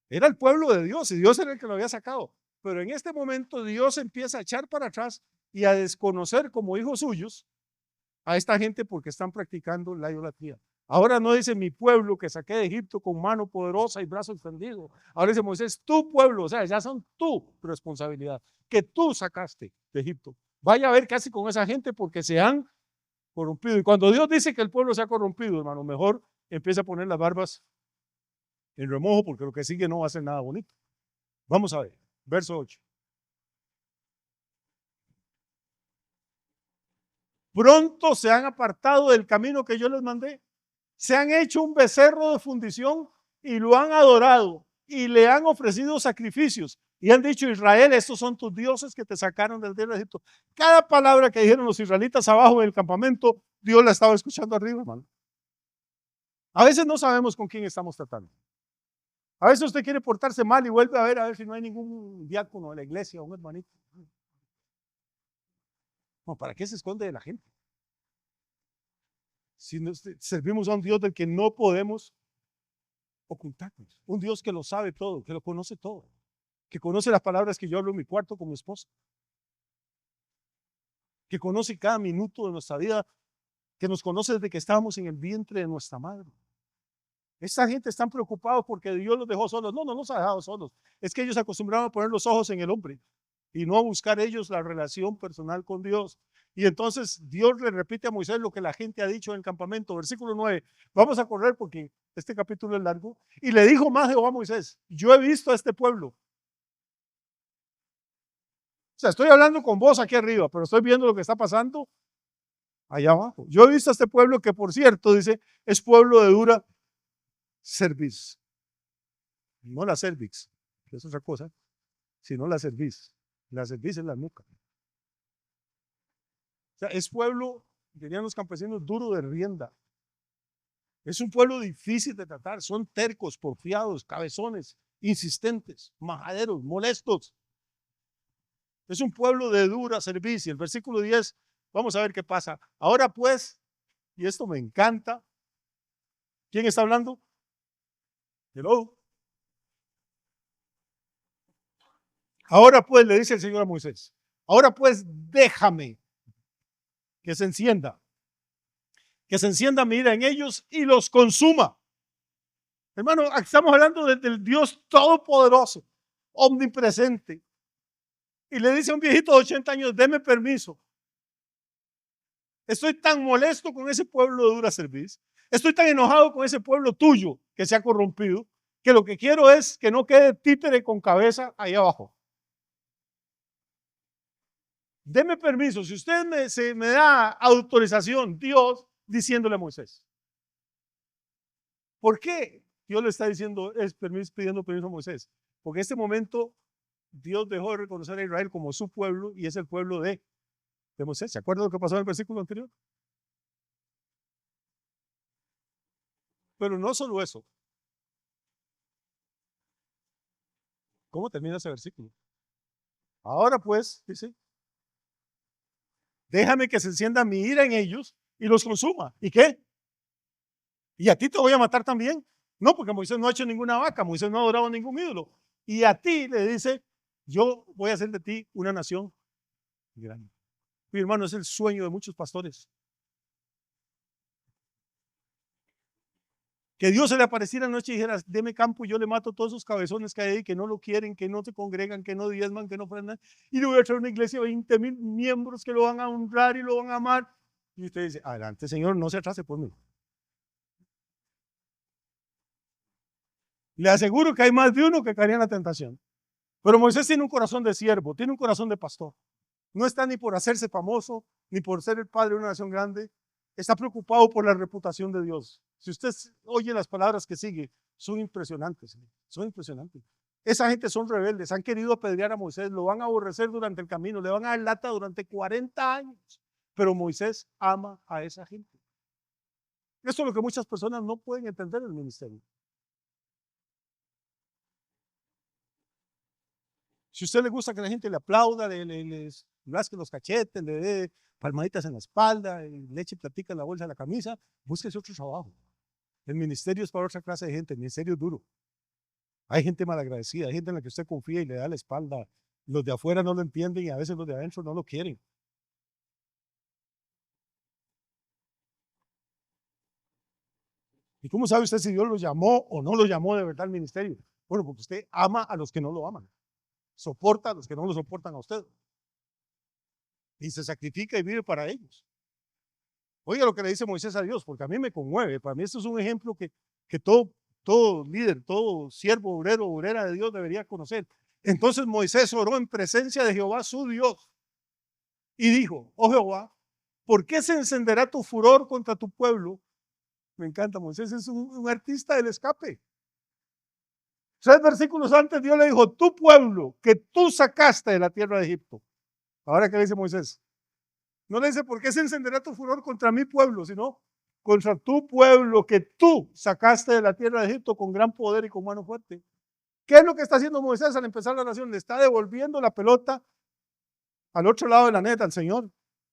era el pueblo de Dios y Dios era el que lo había sacado. Pero en este momento Dios empieza a echar para atrás y a desconocer como hijos suyos a esta gente porque están practicando la idolatría. Ahora no dice mi pueblo que saqué de Egipto con mano poderosa y brazo extendido. Ahora dice Moisés, tu pueblo, o sea, ya son tu responsabilidad, que tú sacaste de Egipto. Vaya a ver qué hace con esa gente porque se han corrompido. Y cuando Dios dice que el pueblo se ha corrompido, hermano, mejor empieza a poner las barbas en remojo porque lo que sigue no va a ser nada bonito. Vamos a ver, verso 8. Pronto se han apartado del camino que yo les mandé. Se han hecho un becerro de fundición y lo han adorado y le han ofrecido sacrificios y han dicho: Israel, estos son tus dioses que te sacaron del tierra de Egipto. Cada palabra que dijeron los israelitas abajo del campamento, Dios la estaba escuchando arriba, hermano. A veces no sabemos con quién estamos tratando. A veces usted quiere portarse mal y vuelve a ver si no hay ningún diácono de la iglesia o un hermanito. No, ¿para qué se esconde de la gente? Si servimos a un Dios del que no podemos ocultarnos, un Dios que lo sabe todo, que lo conoce todo, que conoce las palabras que yo hablo en mi cuarto con mi esposa, que conoce cada minuto de nuestra vida, que nos conoce desde que estábamos en el vientre de nuestra madre. Esta gente está preocupada porque Dios los dejó solos. No, no nos ha dejado solos. Es que ellos se acostumbraron a poner los ojos en el hombre y no a buscar ellos la relación personal con Dios. Y entonces Dios le repite a Moisés lo que la gente ha dicho en el campamento. Versículo 9. Vamos a correr porque este capítulo es largo. Y le dijo más Jehová a Moisés: yo he visto a este pueblo. O sea, estoy hablando con vos aquí arriba, pero estoy viendo lo que está pasando allá abajo. Yo he visto a este pueblo que, por cierto, dice, es pueblo de dura cerviz. No la cervix, que es otra cosa, sino la cerviz. La cerviz es la nuca. O sea, es pueblo, dirían los campesinos, duro de rienda. Es un pueblo difícil de tratar. Son tercos, porfiados, cabezones, insistentes, majaderos, molestos. Es un pueblo de dura cerviz. Y el versículo 10, vamos a ver qué pasa. Ahora pues, y esto me encanta, ¿quién está hablando? Hello. Ahora pues, le dice el Señor a Moisés, ahora pues déjame que se encienda mi ira en ellos y los consuma. Hermano, estamos hablando del Dios todopoderoso, omnipresente. Y le dice a un viejito de 80 años: deme permiso. Estoy tan molesto con ese pueblo de dura cerviz. Estoy tan enojado con ese pueblo tuyo que se ha corrompido, que lo que quiero es que no quede títere con cabeza ahí abajo. Deme permiso. Si usted me da autorización, Dios diciéndole a Moisés. ¿Por qué Dios le está diciendo, pidiendo permiso a Moisés? Porque en este momento Dios dejó de reconocer a Israel como su pueblo y es el pueblo de Moisés. ¿Se acuerda de lo que pasó en el versículo anterior? Pero no solo eso. ¿Cómo termina ese versículo? Ahora pues, dice, déjame que se encienda mi ira en ellos y los consuma. ¿Y qué? ¿Y a ti te voy a matar también? No, porque Moisés no ha hecho ninguna vaca, Moisés no ha adorado ningún ídolo. Y a ti le dice, yo voy a hacer de ti una nación grande. Mi hermano, es el sueño de muchos pastores. Que Dios se le apareciera anoche y dijera: deme campo y yo le mato a todos esos cabezones que hay ahí, que no lo quieren, que no se congregan, que no diezman, que no ofrendan. Y le voy a traer una iglesia de 20,000 miembros que lo van a honrar y lo van a amar. Y usted dice: adelante, Señor, no se atrase por mí. Le aseguro que hay más de uno que caería en la tentación. Pero Moisés tiene un corazón de siervo, tiene un corazón de pastor. No está ni por hacerse famoso, ni por ser el padre de una nación grande. Está preocupado por la reputación de Dios. Si usted oye las palabras que sigue, son impresionantes. Son impresionantes. Esa gente son rebeldes, han querido apedrear a Moisés, lo van a aborrecer durante el camino, le van a dar lata durante 40 años. Pero Moisés ama a esa gente. Eso es lo que muchas personas no pueden entender en el ministerio. Si a usted le gusta que la gente le aplauda, le rasque los cachetes, le dé palmaditas en la espalda, le eche platica en la bolsa de la camisa, búsquese otro trabajo. El ministerio es para otra clase de gente, el ministerio es duro. Hay gente malagradecida, hay gente en la que usted confía y le da la espalda. Los de afuera no lo entienden y a veces los de adentro no lo quieren. ¿Y cómo sabe usted si Dios lo llamó o no lo llamó de verdad al ministerio? Bueno, porque usted ama a los que no lo aman. Soporta a los que no lo soportan a usted. Y se sacrifica y vive para ellos. Oiga lo que le dice Moisés a Dios, porque a mí me conmueve. Para mí esto es un ejemplo que todo líder, todo siervo, obrero, obrera de Dios debería conocer. Entonces Moisés oró en presencia de Jehová su Dios y dijo: oh Jehová, ¿por qué se encenderá tu furor contra tu pueblo? Me encanta, Moisés es un artista del escape. 3 versículos antes Dios le dijo, tu pueblo que tú sacaste de la tierra de Egipto. Ahora, ¿qué le dice Moisés? No le dice, ¿por qué se encenderá tu furor contra mi pueblo? Sino contra tu pueblo que tú sacaste de la tierra de Egipto con gran poder y con mano fuerte. ¿Qué es lo que está haciendo Moisés al empezar la nación? Le está devolviendo la pelota al otro lado de la neta al Señor.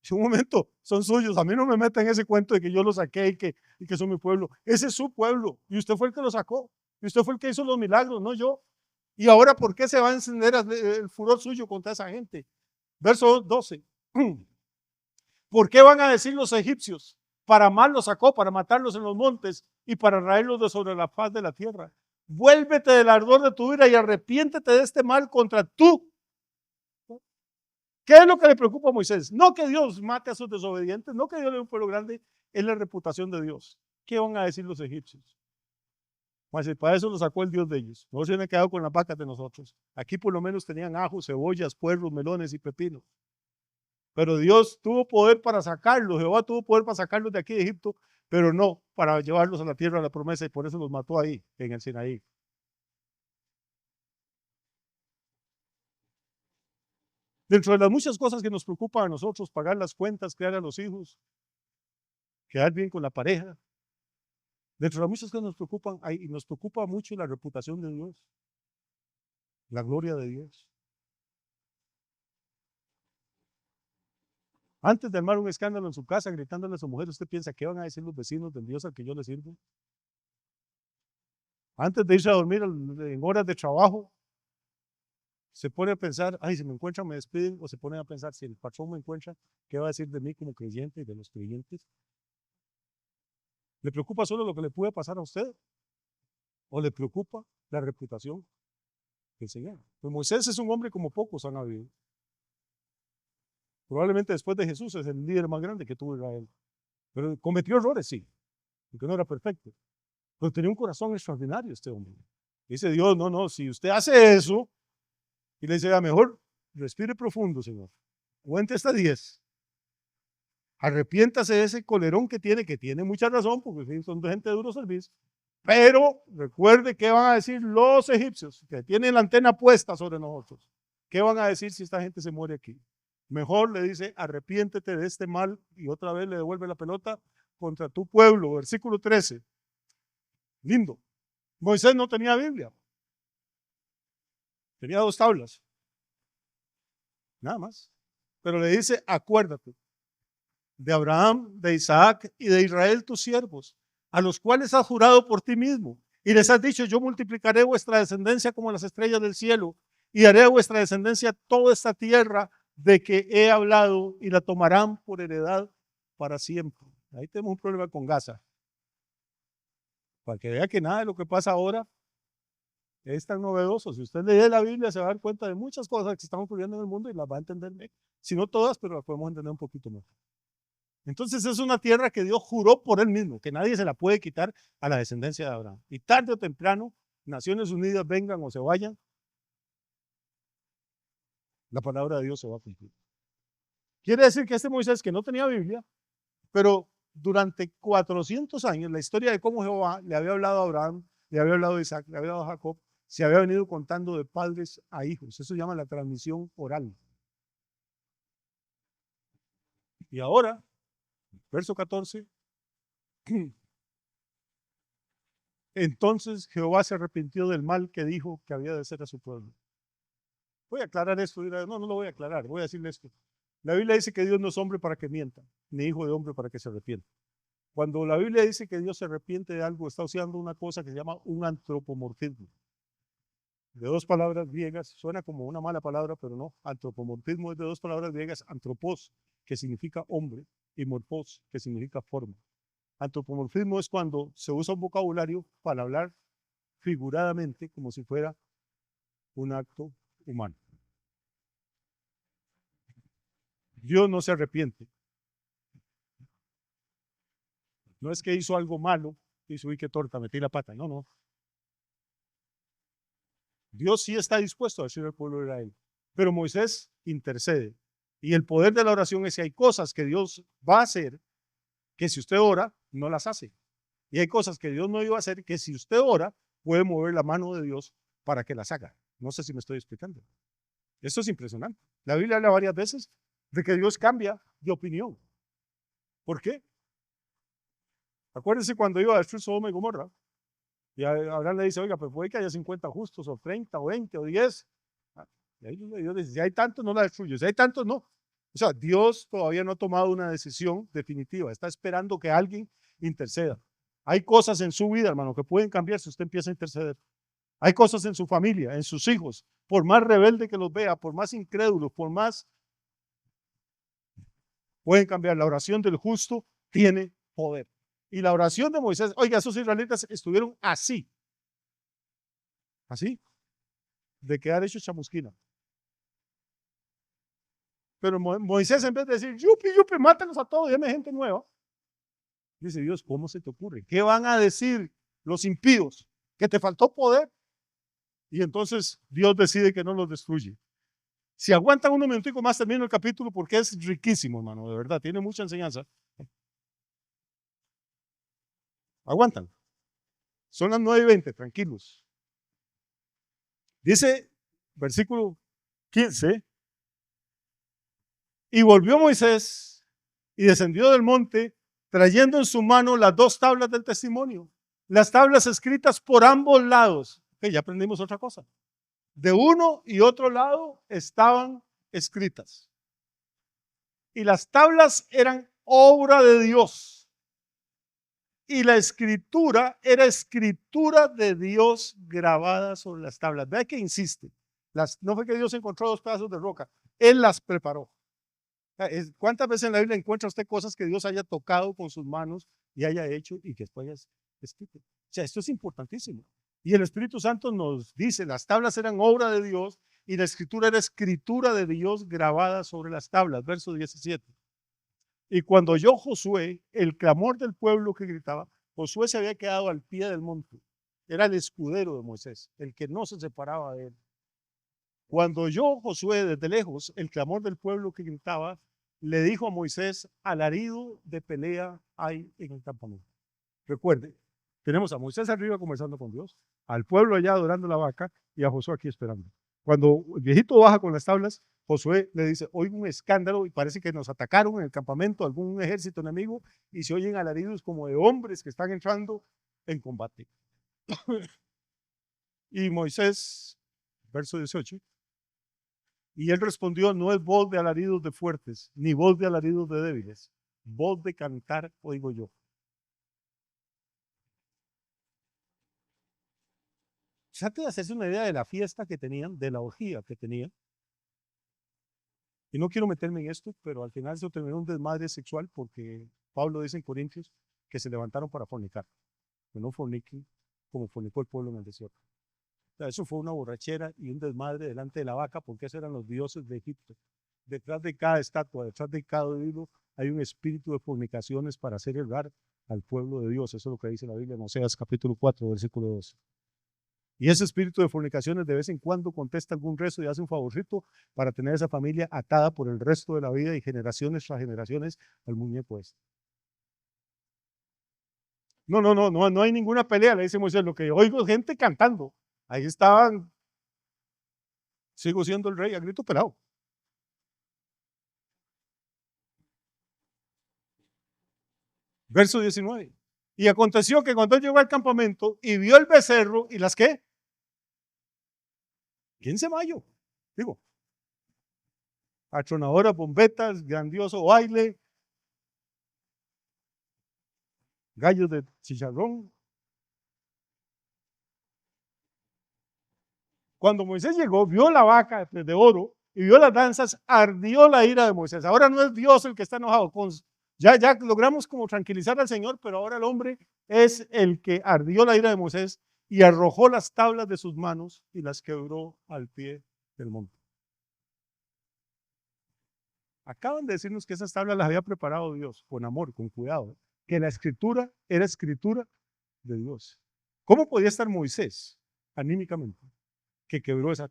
En un momento, son suyos. A mí no me metan en ese cuento de que yo los saqué y que son mi pueblo. Ese es su pueblo. Y usted fue el que lo sacó. Y usted fue el que hizo los milagros, no yo. Y ahora, ¿por qué se va a encender el furor suyo contra esa gente? Verso 12. ¿Por qué van a decir los egipcios? Para mal los sacó, para matarlos en los montes y para raerlos de sobre la faz de la tierra. Vuélvete del ardor de tu ira y arrepiéntete de este mal contra tú. ¿Qué es lo que le preocupa a Moisés? No que Dios mate a sus desobedientes, no que Dios le dé un pueblo grande, es la reputación de Dios. ¿Qué van a decir los egipcios? Pues para eso lo sacó el Dios de ellos. No se han quedado con las vacas de nosotros. Aquí por lo menos tenían ajos, cebollas, puerros, melones y pepinos. Pero Dios tuvo poder para sacarlos, Jehová tuvo poder para sacarlos de aquí de Egipto, pero no para llevarlos a la tierra de la promesa y por eso los mató ahí, en el Sinaí. Dentro de las muchas cosas que nos preocupan a nosotros, pagar las cuentas, criar a los hijos, quedar bien con la pareja, dentro de las muchas cosas que nos preocupan, y nos preocupa mucho la reputación de Dios, la gloria de Dios. Antes de armar un escándalo en su casa gritándole a su mujer, ¿usted piensa qué van a decir los vecinos del Dios al que yo le sirvo? Antes de irse a dormir en horas de trabajo, se pone a pensar, ay, si me encuentran me despiden, o se pone a pensar, si el patrón me encuentra, ¿qué va a decir de mí como creyente y de los creyentes? ¿Le preocupa solo lo que le puede pasar a usted? ¿O le preocupa la reputación del Señor? Pues Moisés es un hombre como pocos han habido. Probablemente después de Jesús es el líder más grande que tuvo Israel. Pero cometió errores, sí, porque no era perfecto. Pero tenía un corazón extraordinario este hombre. Dice Dios, no, si usted hace eso, y le dice, a mejor respire profundo, Señor. Cuente hasta 10. Arrepiéntase de ese colerón que tiene mucha razón, porque son de gente de duro servicio. Pero recuerde qué van a decir los egipcios, que tienen la antena puesta sobre nosotros. ¿Qué van a decir si esta gente se muere aquí? Mejor le dice, arrepiéntete de este mal, y otra vez le devuelve la pelota contra tu pueblo. Versículo 13. Lindo. Moisés no tenía Biblia. Tenía 2 tablas. Nada más. Pero le dice, acuérdate de Abraham, de Isaac y de Israel tus siervos, a los cuales has jurado por ti mismo. Y les has dicho, yo multiplicaré vuestra descendencia como las estrellas del cielo, y haré a vuestra descendencia toda esta tierra de que he hablado, y la tomarán por heredad para siempre. Ahí tenemos un problema con Gaza. Para que vea que nada de lo que pasa ahora es tan novedoso. Si usted lee la Biblia se va a dar cuenta de muchas cosas que están ocurriendo en el mundo y las va a entender bien. Si no todas, pero las podemos entender un poquito más. Entonces es una tierra que Dios juró por él mismo, que nadie se la puede quitar a la descendencia de Abraham. Y tarde o temprano, Naciones Unidas vengan o se vayan, la palabra de Dios se va a cumplir. Quiere decir que este Moisés, que no tenía Biblia, pero durante 400 años, la historia de cómo Jehová le había hablado a Abraham, le había hablado a Isaac, le había hablado a Jacob, se había venido contando de padres a hijos. Eso se llama la transmisión oral. Y ahora, verso 14, entonces Jehová se arrepintió del mal que dijo que había de hacer a su pueblo. Voy a aclarar esto. No lo voy a aclarar, voy a decirle esto. La Biblia dice que Dios no es hombre para que mienta, ni hijo de hombre para que se arrepienta. Cuando la Biblia dice que Dios se arrepiente de algo, está usando una cosa que se llama un antropomorfismo. De 2 palabras griegas, suena como una mala palabra, pero no. Antropomorfismo es de 2 palabras griegas, antropos, que significa hombre, y morfos, que significa forma. Antropomorfismo es cuando se usa un vocabulario para hablar figuradamente como si fuera un acto humano. Dios no se arrepiente. No es que hizo algo malo, dice, uy, qué torta, metí la pata. No. Dios sí está dispuesto a decir al pueblo de Israel, pero Moisés intercede. Y el poder de la oración es que hay cosas que Dios va a hacer que si usted ora, no las hace. Y hay cosas que Dios no iba a hacer que si usted ora, puede mover la mano de Dios para que las haga. No sé si me estoy explicando. Esto es impresionante. La Biblia habla varias veces de que Dios cambia de opinión. ¿Por qué? Acuérdense cuando iba a destruir Sodoma y Gomorra. Y Abraham le dice, oiga, pues puede que haya 50 justos, o 30, o 20, o 10. Y ahí Dios dice, si hay tantos, no la destruyo. Si hay tantos, no. O sea, Dios todavía no ha tomado una decisión definitiva. Está esperando que alguien interceda. Hay cosas en su vida, hermano, que pueden cambiar si usted empieza a interceder. Hay cosas en su familia, en sus hijos. Por más rebelde que los vea, por más incrédulos, por más, pueden cambiar. La oración del justo tiene poder. Y la oración de Moisés, oiga, esos israelitas estuvieron así, de quedar hechos chamusquina. Pero Moisés, en vez de decir, yupi, yupi, mátanos a todos, llame gente nueva, dice Dios, ¿cómo se te ocurre? ¿Qué van a decir los impíos? ¿Que te faltó poder? Y entonces Dios decide que no los destruye. Si aguantan unos minuticos más, termino el capítulo porque es riquísimo, hermano, de verdad, tiene mucha enseñanza. Aguantan. Son las 9:20, tranquilos. Dice, versículo 15, y volvió Moisés y descendió del monte, trayendo en su mano las 2 tablas del testimonio, las tablas escritas por ambos lados. Okay, ya aprendimos otra cosa. De uno y otro lado estaban escritas. Y las tablas eran obra de Dios. Y la escritura era escritura de Dios grabada sobre las tablas. Vea que insiste. No fue que Dios encontró 2 pedazos de roca. Él las preparó. ¿Cuántas veces en la Biblia encuentra usted cosas que Dios haya tocado con sus manos y haya hecho y que después haya escrito? O sea, esto es importantísimo. Y el Espíritu Santo nos dice, las tablas eran obra de Dios y la escritura era escritura de Dios grabada sobre las tablas. Verso 17. Y cuando oyó Josué el clamor del pueblo que gritaba, Josué se había quedado al pie del monte. Era el escudero de Moisés, el que no se separaba de él. Cuando oyó Josué desde lejos el clamor del pueblo que gritaba, le dijo a Moisés, alarido de pelea hay en el campamento. Recuerde, tenemos a Moisés arriba conversando con Dios, al pueblo allá adorando la vaca y a Josué aquí esperando. Cuando el viejito baja con las tablas, Josué le dice, oigo un escándalo y parece que nos atacaron en el campamento algún ejército enemigo y se oyen alaridos como de hombres que están entrando en combate. Y Moisés, verso 18, y él respondió, no es voz de alaridos de fuertes, ni voz de alaridos de débiles, voz de cantar oigo yo. Trate de hacerse una idea de la fiesta que tenían, de la orgía que tenían. Y no quiero meterme en esto, pero al final se terminó un desmadre sexual porque Pablo dice en Corintios que se levantaron para fornicar, que no forniquen como fornicó el pueblo en el desierto. O sea, eso fue una borrachera y un desmadre delante de la vaca porque esos eran los dioses de Egipto. Detrás de cada estatua, detrás de cada ídolo, hay un espíritu de fornicaciones para hacer errar al pueblo de Dios. Eso es lo que dice la Biblia en Oseas capítulo 4, versículo 12. Y ese espíritu de fornicaciones de vez en cuando contesta algún rezo y hace un favorcito para tener esa familia atada por el resto de la vida y generaciones tras generaciones al muñeco este. No hay ninguna pelea, le dice Moisés, lo que oigo es gente cantando. Ahí estaban, sigo siendo el rey a grito pelado. Verso 19. Y aconteció que cuando él llegó al campamento y vio el becerro y las ¿qué? 15 de mayo, digo, atronadoras, bombetas, grandioso baile, gallos de chicharrón. Cuando Moisés llegó, vio la vaca de oro y vio las danzas, ardió la ira de Moisés. Ahora no es Dios el que está enojado. Ya logramos como tranquilizar al Señor, pero ahora el hombre es el que ardió la ira de Moisés y arrojó las tablas de sus manos y las quebró al pie del monte. Acaban de decirnos que esas tablas las había preparado Dios, con amor, con cuidado, que la escritura era escritura de Dios. ¿Cómo podía estar Moisés anímicamente que quebró esa?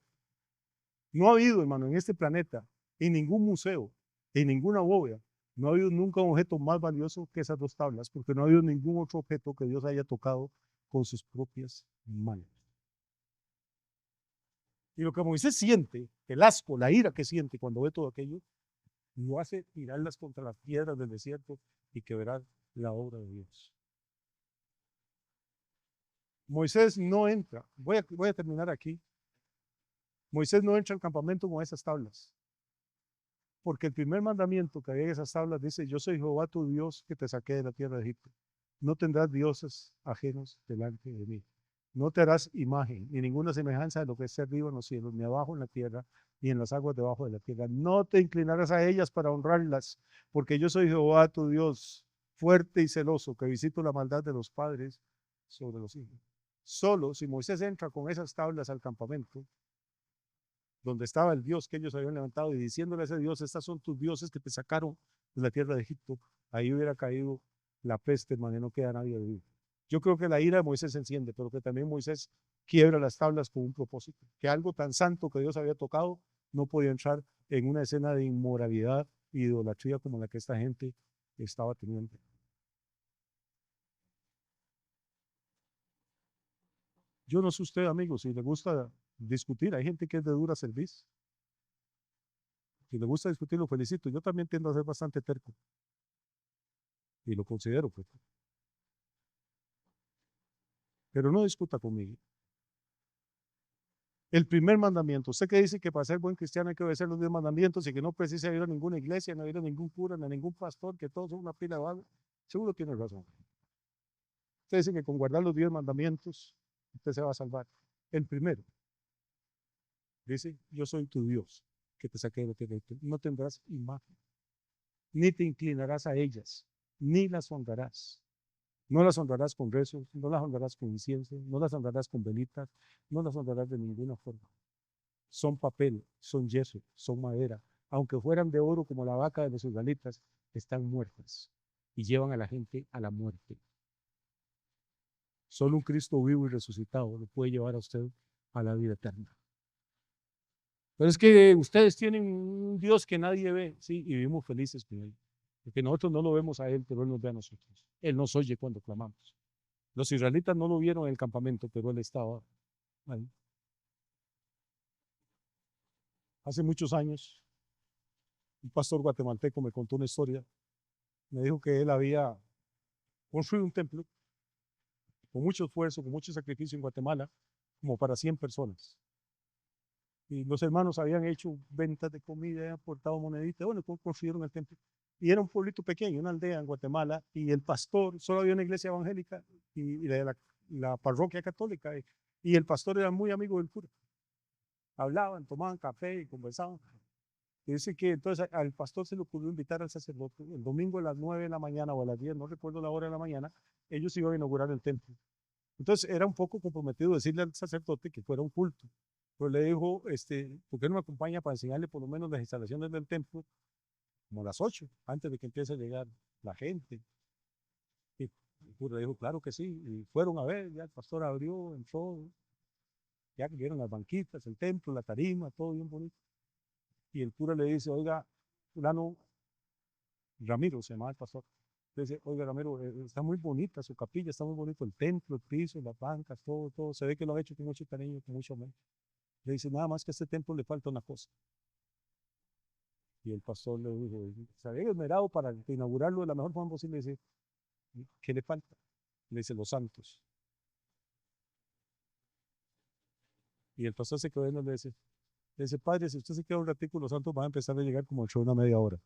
No ha habido, hermano, en este planeta, en ningún museo, en ninguna bóveda, no ha habido nunca un objeto más valioso que esas 2 tablas, porque no ha habido ningún otro objeto que Dios haya tocado con sus propias manos. Y lo que Moisés siente, el asco, la ira que siente cuando ve todo aquello, lo hace tirarlas contra las piedras del desierto y quebrar la obra de Dios. Moisés no entra, voy a terminar aquí. Moisés no entra al campamento con esas tablas, porque el primer mandamiento que había en esas tablas dice: yo soy Jehová tu Dios que te saqué de la tierra de Egipto. No tendrás dioses ajenos delante de mí. No te harás imagen ni ninguna semejanza de lo que esté arriba en los cielos, ni abajo en la tierra, ni en las aguas debajo de la tierra. No te inclinarás a ellas para honrarlas, porque yo soy Jehová tu Dios, fuerte y celoso, que visito la maldad de los padres sobre los hijos. Solo si Moisés entra con esas tablas al campamento, donde estaba el Dios que ellos habían levantado, y diciéndole a ese Dios: estas son tus dioses que te sacaron de la tierra de Egipto, ahí hubiera caído la peste, hermano, y no queda nadie vivo. Yo creo que la ira de Moisés se enciende, pero que también Moisés quiebra las tablas con un propósito, que algo tan santo que Dios había tocado no podía entrar en una escena de inmoralidad y idolatría como la que esta gente estaba teniendo. Yo no sé usted, amigos, si le gusta discutir, hay gente que es de dura cerviz. Si le gusta discutir, lo felicito. Yo también tiendo a ser bastante terco. Y lo considero, pues. Pero no discuta conmigo. El primer mandamiento, usted que dice que para ser buen cristiano hay que obedecer los 10 mandamientos y que no precisa ir a ninguna iglesia, no ir a ningún cura, ni a ningún pastor, que todos son una pila de vago, seguro tiene razón. Usted dice que con guardar los 10 mandamientos usted se va a salvar. El primero dice: yo soy tu Dios que te saqué de la tierra de Egipto. No tendrás imagen, ni te inclinarás a ellas, ni las honrarás. No las honrarás con rezos, no las honrarás con incienso, no las honrarás con velitas, no las honrarás de ninguna forma. Son papel, son yeso, son madera. Aunque fueran de oro como la vaca de los israelitas, están muertas y llevan a la gente a la muerte. Solo un Cristo vivo y resucitado lo puede llevar a usted a la vida eterna. Pero es que ustedes tienen un Dios que nadie ve, sí, y vivimos felices con Él. Porque nosotros no lo vemos a Él, pero Él nos ve a nosotros. Él nos oye cuando clamamos. Los israelitas no lo vieron en el campamento, pero Él estaba ahí. Hace muchos años, un pastor guatemalteco me contó una historia. Me dijo que él había construido un templo con mucho esfuerzo, con mucho sacrificio en Guatemala, como para 100 personas. Y los hermanos habían hecho ventas de comida, habían aportado moneditas, bueno, construyeron el templo. Y era un pueblito pequeño, una aldea en Guatemala, y el pastor, solo había una iglesia evangélica y la parroquia católica, y el pastor era muy amigo del cura. Hablaban, tomaban café y conversaban. Y dice que entonces al pastor se le ocurrió invitar al sacerdote el domingo a las 9 de la mañana o a las 10, no recuerdo la hora de la mañana, ellos iban a inaugurar el templo. Entonces era un poco comprometido decirle al sacerdote que fuera un culto. Pero le dijo: ¿por qué no me acompaña para enseñarle por lo menos las instalaciones del templo? Como a las 8, antes de que empiece a llegar la gente. Y el cura dijo: claro que sí. Y fueron a ver, ya el pastor abrió, entró, ya que vieron las banquitas, el templo, la tarima, todo bien bonito. Y el cura le dice: oiga, fulano, Ramiro se llamaba el pastor. Le dice: oiga, Ramiro, está muy bonita su capilla, está muy bonito el templo, el piso, las bancas, todo. Se ve que lo ha hecho con mucho cariño, con mucho amor. Le dice: nada más que a este templo le falta una cosa. Y el pastor le dijo: se había esmerado para inaugurarlo de la mejor forma posible. Le dice: ¿qué le falta? Le dice: los santos. Y el pastor se quedó viendo y le dice: padre, si usted se queda un ratico, los santos van a empezar a llegar como dentro de una media hora.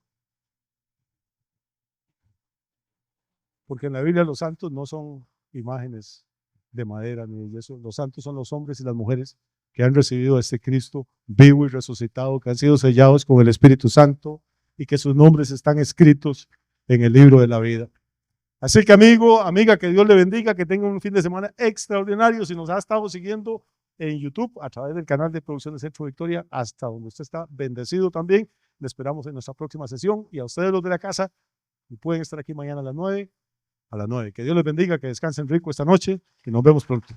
Porque en la Biblia los santos no son imágenes de madera ni de eso. Los santos son los hombres y las mujeres que han recibido a este Cristo vivo y resucitado, que han sido sellados con el Espíritu Santo y que sus nombres están escritos en el libro de la vida. Así que amigo, amiga, que Dios le bendiga, que tenga un fin de semana extraordinario. Si nos ha estado siguiendo en YouTube a través del canal de Producciones Centro Victoria, hasta donde usted está bendecido también, le esperamos en nuestra próxima sesión. Y a ustedes los de la casa, pueden estar aquí mañana a las 9. Que Dios les bendiga, que descansen rico esta noche y nos vemos pronto.